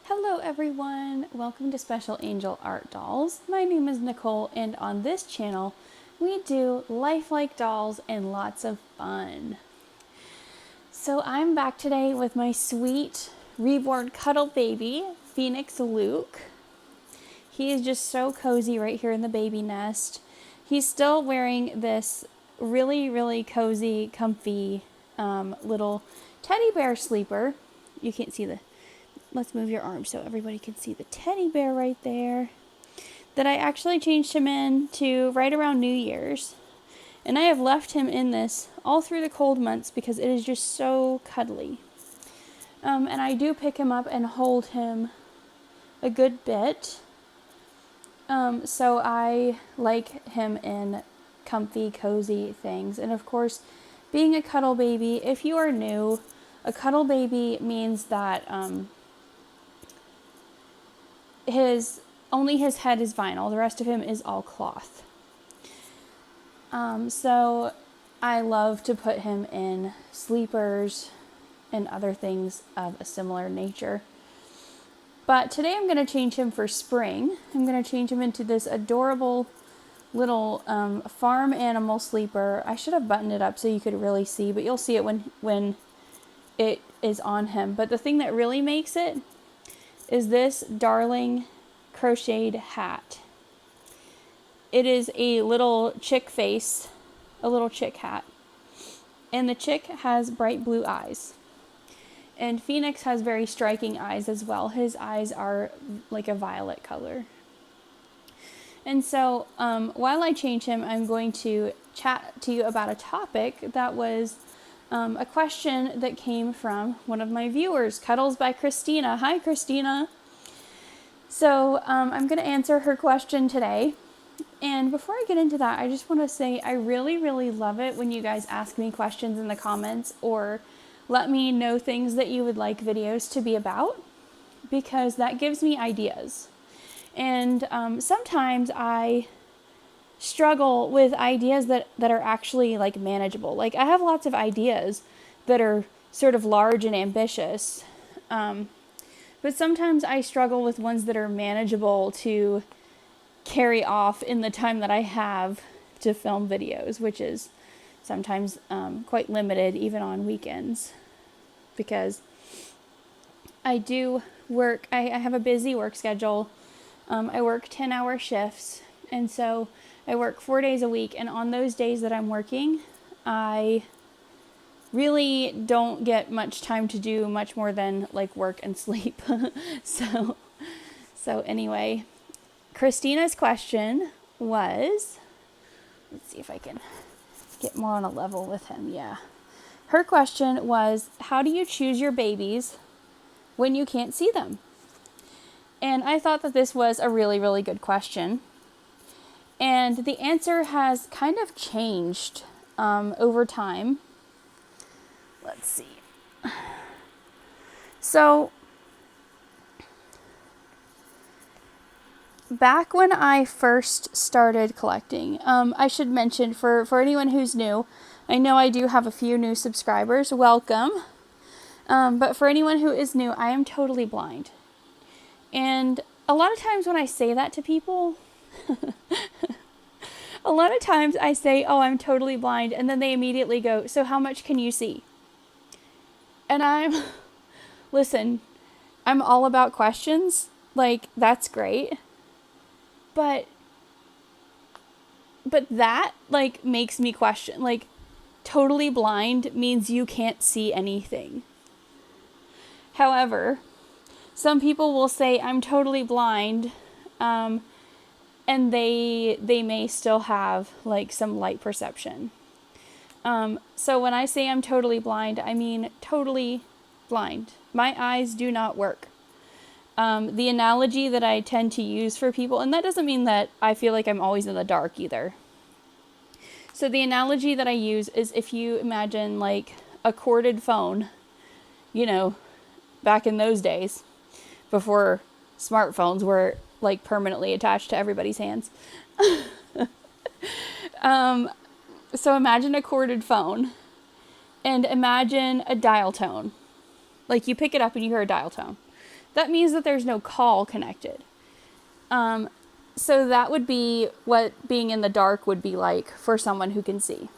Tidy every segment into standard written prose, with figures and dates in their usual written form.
Hello everyone, welcome to Special Angel Art Dolls. My name is Nicole and on this channel we do lifelike dolls and lots of fun. So I'm back today with my sweet reborn cuddle baby, Phoenix Luke. He is just so cozy right here in the baby nest. He's still wearing this really cozy, comfy little teddy bear sleeper. You can't see let's move your arm so everybody can see the teddy bear right there. That I actually changed him in to right around New Year's. And I have left him in this all through the cold months because it is just so cuddly. And I do pick him up and hold him a good bit. So I like him in comfy, cozy things. And of course, being a cuddle baby, if you are new, a cuddle baby means that only his head is vinyl. The rest of him is all cloth. So I love to put him in sleepers and other things of a similar nature. But today I'm going to change him for spring. I'm going to change him into this adorable little farm animal sleeper. I should have buttoned it up so you could really see, but you'll see it when it is on him. But the thing that really makes it is this darling crocheted hat. It is a little chick face, a little chick hat. And the chick has bright blue eyes. And Phoenix has very striking eyes as well. His eyes are like a violet color. And so while I change him, I'm going to chat to you about a topic that was a question that came from one of my viewers, Cuddles by Christina. Hi, Christina. So I'm going to answer her question today. And before I get into that, I just want to say I really love it when you guys ask me questions in the comments or let me know things that you would like videos to be about, because that gives me ideas. And sometimes I struggle with ideas that are actually like manageable. Like I have lots of ideas that are sort of large and ambitious, but sometimes I struggle with ones that are manageable to carry off in the time that I have to film videos, which is sometimes quite limited even on weekends, because I do work, I have a busy work schedule. I work 10-hour shifts, and so I work 4 days a week, and on those days that I'm working, I really don't get much time to do much more than like work and sleep. So anyway, Christina's question was, let's see if I can get more on a level with him. Yeah. Her question was, how do you choose your babies when you can't see them? And I thought that this was a really good question. And the answer has kind of changed over time. Let's see. So, back when I first started collecting, I should mention for anyone who's new, I know I do have a few new subscribers. Welcome. But for anyone who is new, I am totally blind. And a lot of times when I say that to people, a lot of times I say, oh, I'm totally blind. And then they immediately go, so how much can you see? And listen, I'm all about questions. Like, that's great. But that, like, makes me question. Like, totally blind means you can't see anything. However, some people will say, I'm totally blind, and they may still have, like, some light perception. So when I say I'm totally blind, I mean totally blind. My eyes do not work. The analogy that I tend to use for people, and that doesn't mean that I feel like I'm always in the dark either. So the analogy that I use is if you imagine like a corded phone, you know, back in those days, before smartphones were like permanently attached to everybody's hands. So imagine a corded phone and imagine a dial tone. Like you pick it up and you hear a dial tone. that means that there's no call connected. So that would be what being in the dark would be like for someone who can see.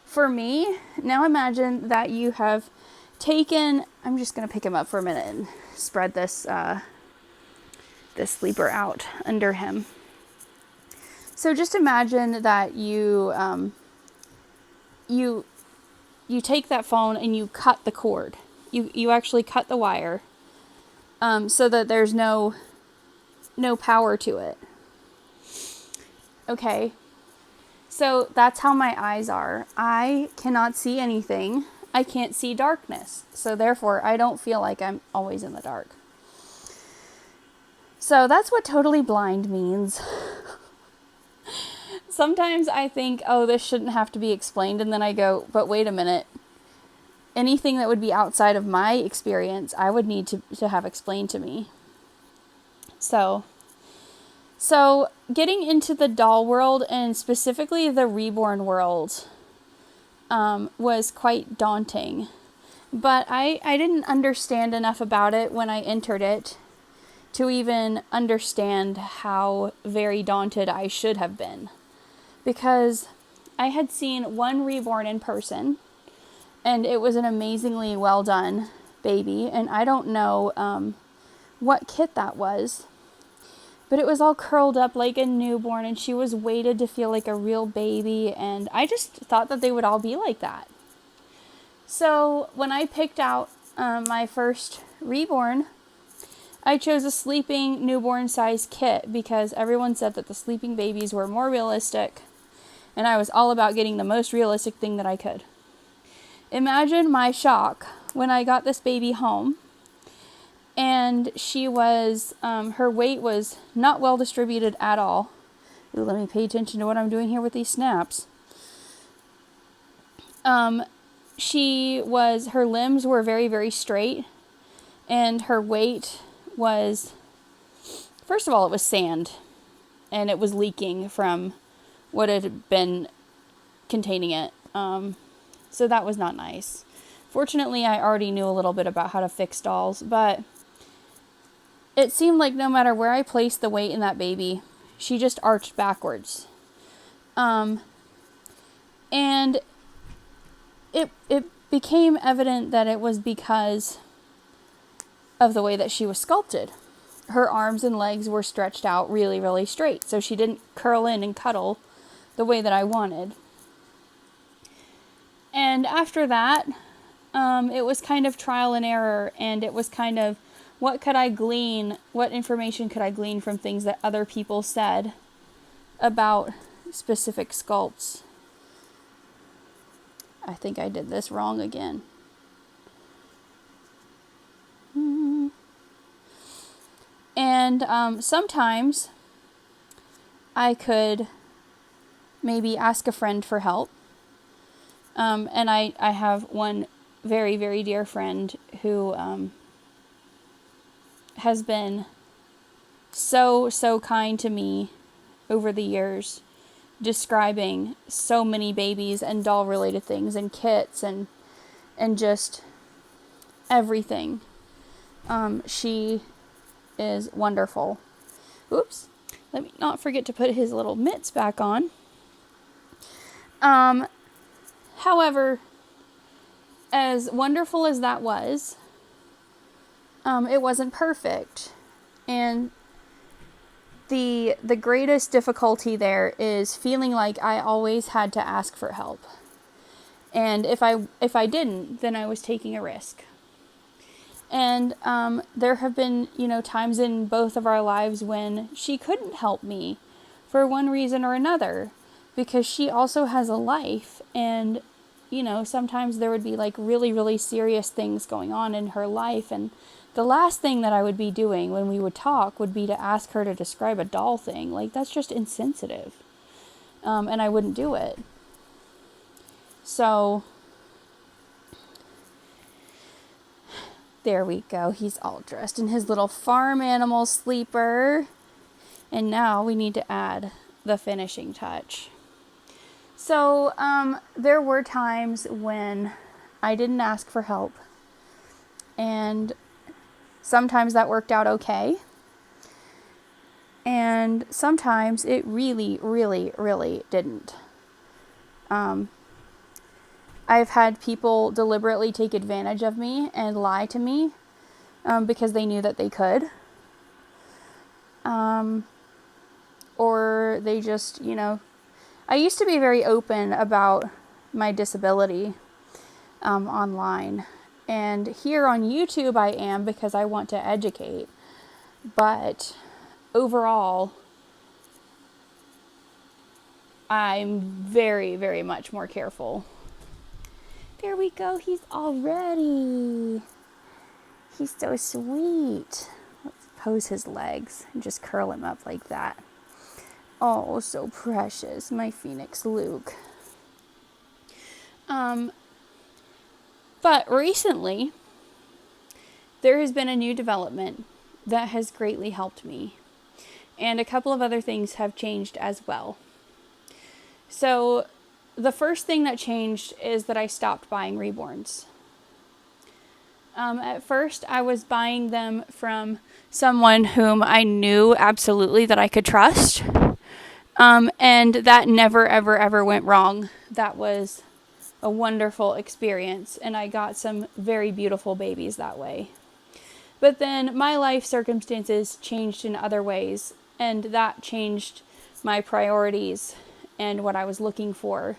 For me, now imagine that you have taken, I'm just going to pick him up for a minute and spread this sleeper out under him. So just imagine that you take that phone and you cut the cord. You actually cut the wire, so that there's no power to it. Okay. So that's how my eyes are. I cannot see anything. I can't see darkness. So therefore, I don't feel like I'm always in the dark. So that's what totally blind means. Sometimes I think, oh, this shouldn't have to be explained. And then I go, but wait a minute. Anything that would be outside of my experience, I would need to have explained to me. So getting into the doll world, and specifically the reborn world, was quite daunting. But I didn't understand enough about it when I entered it to even understand how very daunted I should have been. Because I had seen one reborn in person, and it was an amazingly well done baby. And I don't know what kit that was, but it was all curled up like a newborn, and she was weighted to feel like a real baby. And I just thought that they would all be like that. So when I picked out my first reborn, I chose a sleeping newborn size kit because everyone said that the sleeping babies were more realistic, and I was all about getting the most realistic thing that I could. Imagine my shock when I got this baby home, and she was, her weight was not well distributed at all. Ooh, let me pay attention to what I'm doing here with these snaps. Her limbs were very, very straight, and her weight was, first of all, it was sand, and it was leaking from what had been containing it. So that was not nice. Fortunately, I already knew a little bit about how to fix dolls, but it seemed like no matter where I placed the weight in that baby, she just arched backwards. And it became evident that it was because of the way that she was sculpted. Her arms and legs were stretched out really, really straight, so she didn't curl in and cuddle the way that I wanted. And after that, it was kind of trial and error, and it was kind of, what information could I glean from things that other people said about specific sculpts? I think I did this wrong again. And sometimes I could maybe ask a friend for help. And I have one very, very dear friend who has been so kind to me over the years, describing so many babies and doll related things and kits and just everything. She is wonderful. Oops. Let me not forget to put his little mitts back on. However, as wonderful as that was, it wasn't perfect. And the greatest difficulty there is feeling like I always had to ask for help. And if I didn't, then I was taking a risk. And there have been, times in both of our lives when she couldn't help me for one reason or another, because she also has a life. And, sometimes there would be like really, really serious things going on in her life. And the last thing that I would be doing when we would talk would be to ask her to describe a doll thing. Like, that's just insensitive. And I wouldn't do it. So there we go. He's all dressed in his little farm animal sleeper. And now we need to add the finishing touch. So there were times when I didn't ask for help. And Sometimes that worked out okay. And sometimes it really, really, really didn't. I've had people deliberately take advantage of me and lie to me because they knew that they could. Or they just, I used to be very open about my disability online. And here on YouTube I am because I want to educate. But overall, I'm very, very much more careful. There we go. He's all ready. He's so sweet. Let's pose his legs and just curl him up like that. Oh, so precious, my Phoenix Luke. But recently, there has been a new development that has greatly helped me. And a couple of other things have changed as well. So, the first thing that changed is that I stopped buying reborns. At first, I was buying them from someone whom I knew absolutely that I could trust. And that never, ever, ever went wrong. That was a wonderful experience, and I got some very beautiful babies that way. But then my life circumstances changed in other ways, and that changed my priorities and what I was looking for.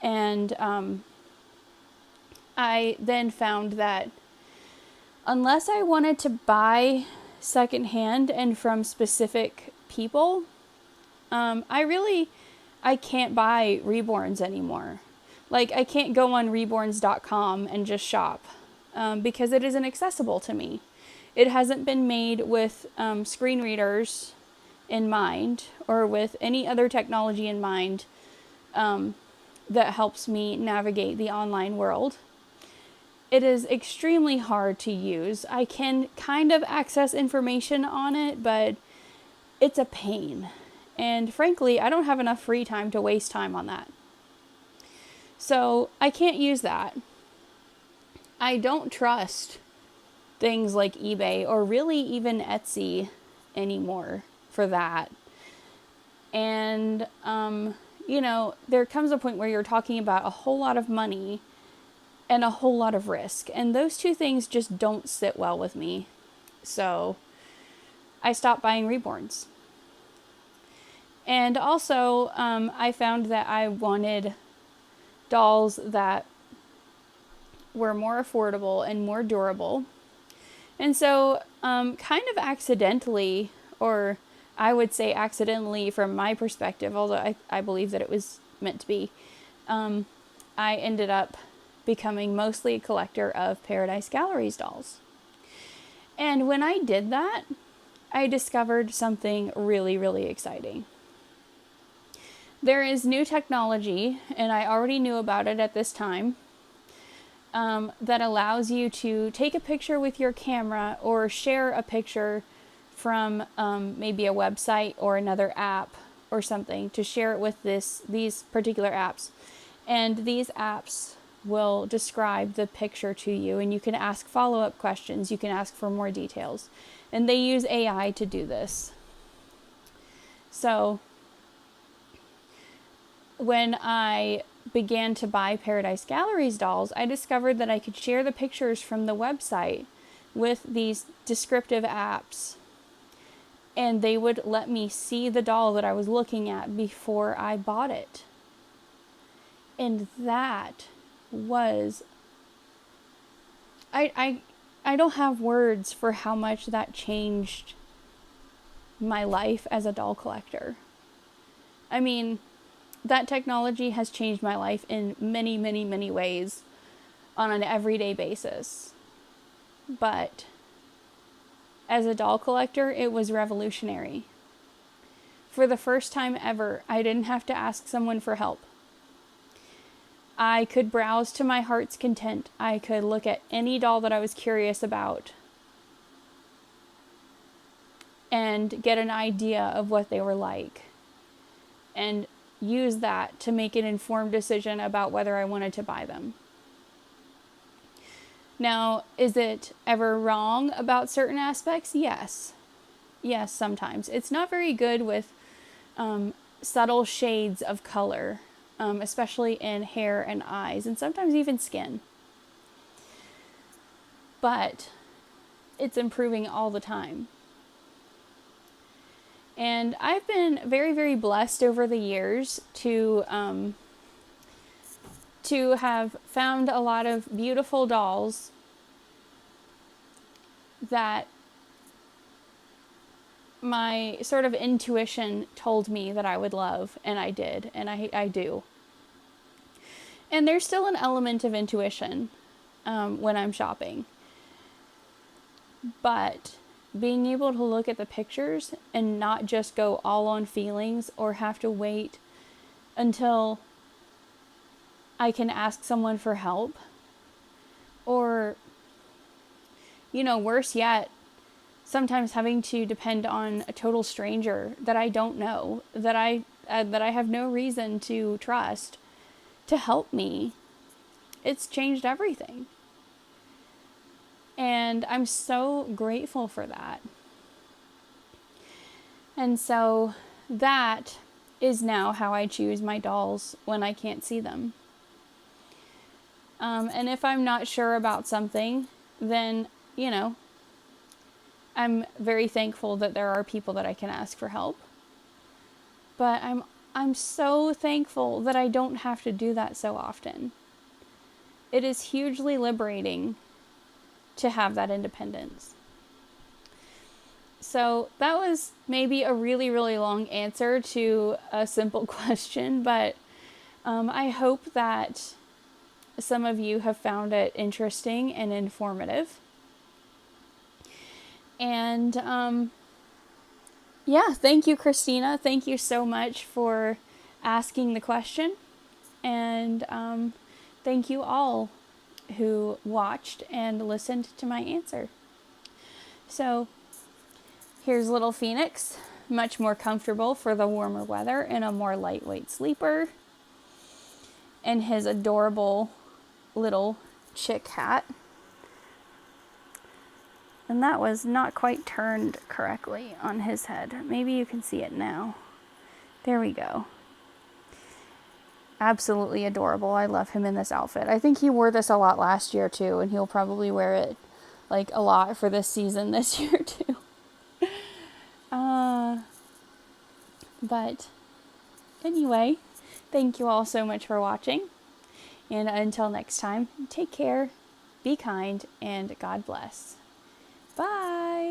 And I then found that unless I wanted to buy secondhand and from specific people, I can't buy reborns anymore. Like, I can't go on reborns.com and just shop because it isn't accessible to me. It hasn't been made with screen readers in mind or with any other technology in mind that helps me navigate the online world. It is extremely hard to use. I can kind of access information on it, but it's a pain. And frankly, I don't have enough free time to waste time on that. So I can't use that. I don't trust things like eBay or really even Etsy anymore for that. And, there comes a point where you're talking about a whole lot of money and a whole lot of risk. And those two things just don't sit well with me. So I stopped buying reborns. And also, I found that I wanted dolls that were more affordable and more durable. And so, kind of accidentally, or I would say accidentally from my perspective, although I believe that it was meant to be, I ended up becoming mostly a collector of Paradise Galleries dolls. And when I did that, I discovered something really, really exciting. There is new technology, and I already knew about it at this time, that allows you to take a picture with your camera or share a picture from maybe a website or another app or something, to share it with these particular apps. And these apps will describe the picture to you, and you can ask follow-up questions. You can ask for more details. And they use AI to do this. So when I began to buy Paradise Galleries dolls, I discovered that I could share the pictures from the website with these descriptive apps, and they would let me see the doll that I was looking at before I bought it. And that was, I don't have words for how much that changed my life as a doll collector. I mean, that technology has changed my life in many, many, many ways on an everyday basis. But as a doll collector, it was revolutionary. For the first time ever, I didn't have to ask someone for help. I could browse to my heart's content. I could look at any doll that I was curious about and get an idea of what they were like, and use that to make an informed decision about whether I wanted to buy them. Now, is it ever wrong about certain aspects? Yes. Yes, sometimes. It's not very good with subtle shades of color, especially in hair and eyes, and sometimes even skin. But it's improving all the time. And I've been very, very blessed over the years to have found a lot of beautiful dolls that my sort of intuition told me that I would love, and I did, and I do. And there's still an element of intuition when I'm shopping. But being able to look at the pictures and not just go all on feelings or have to wait until I can ask someone for help, or, worse yet, sometimes having to depend on a total stranger that I don't know, that I have no reason to trust to help me. It's changed everything. And I'm so grateful for that. And so that is now how I choose my dolls when I can't see them. And if I'm not sure about something, then, I'm very thankful that there are people that I can ask for help. But I'm so thankful that I don't have to do that so often. It is hugely liberating to have that independence. So that was maybe a really, really long answer to a simple question, but I hope that some of you have found it interesting and informative. And thank you, Christina. Thank you so much for asking the question. And thank you all who watched and listened to my answer. So here's little Phoenix, much more comfortable for the warmer weather in a more lightweight sleeper. And his adorable little chick hat. And that was not quite turned correctly on his head. Maybe you can see it now. There we go. Absolutely adorable. I love him in this outfit. I think he wore this a lot last year too, and he'll probably wear it like a lot for this season this year too. But anyway, thank you all so much for watching. And until next time, take care, be kind, and God bless. Bye.